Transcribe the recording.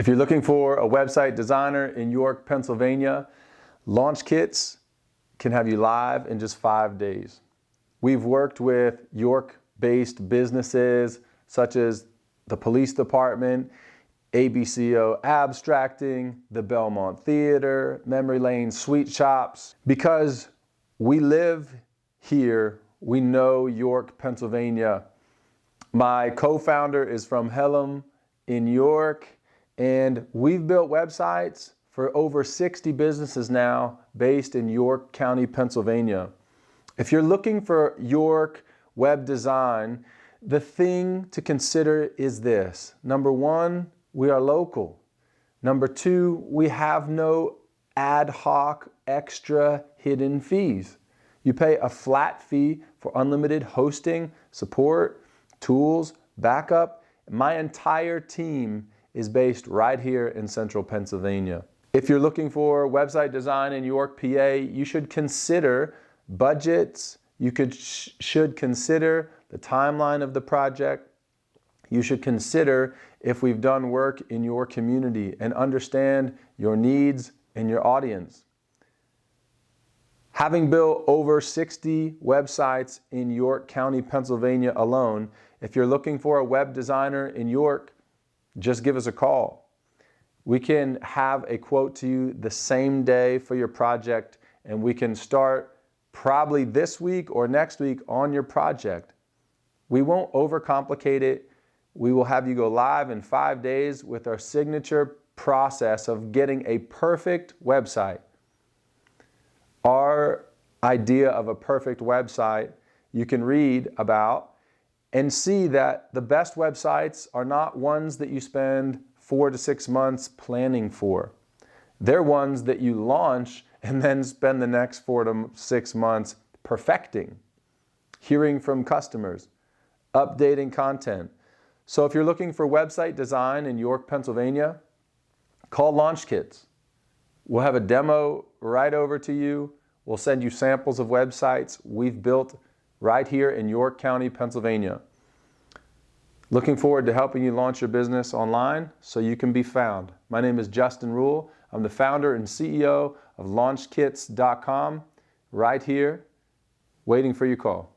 If you're looking for a website designer in York, Pennsylvania, Launch Kits can have you live in just 5 days. We've worked with York-based businesses such as the police department, ABCO Abstracting, the Belmont Theater, Memory Lane Sweet Shops. Because we live here, we know York, Pennsylvania. My co-founder is from Hellam in York, and we've built websites for over 60 businesses now based in York County, Pennsylvania. If you're looking for York web design, the thing to consider is this. Number one, we are local. Number two, we have no ad hoc extra hidden fees. You pay a flat fee for unlimited hosting, support, tools, backup. My entire team is based right here in central Pennsylvania. If you're looking for website design in York, PA, you should consider budgets. You should consider the timeline of the project. You should consider if we've done work in your community and understand your needs and your audience. Having built over 60 websites in York County, Pennsylvania alone, if you're looking for a web designer in York, just give us a call. We can have a quote to you the same day for your project, and we can start probably this week or next week on your project. We won't overcomplicate it. We will have you go live in 5 days with our signature process of getting a perfect website. Our idea of a perfect website, you can read about and see that the best websites are not ones that you spend 4 to 6 months planning for. They're ones that you launch and then spend the next 4 to 6 months perfecting, hearing from customers, updating content. So if you're looking for website design in York, Pennsylvania, call Launch Kits. We'll have a demo right over to you. We'll send you samples of websites we've built right here in York County, Pennsylvania. Looking forward to helping you launch your business online so you can be found. My name is Justin Rule. I'm the founder and CEO of LaunchKits.com, right here, waiting for your call.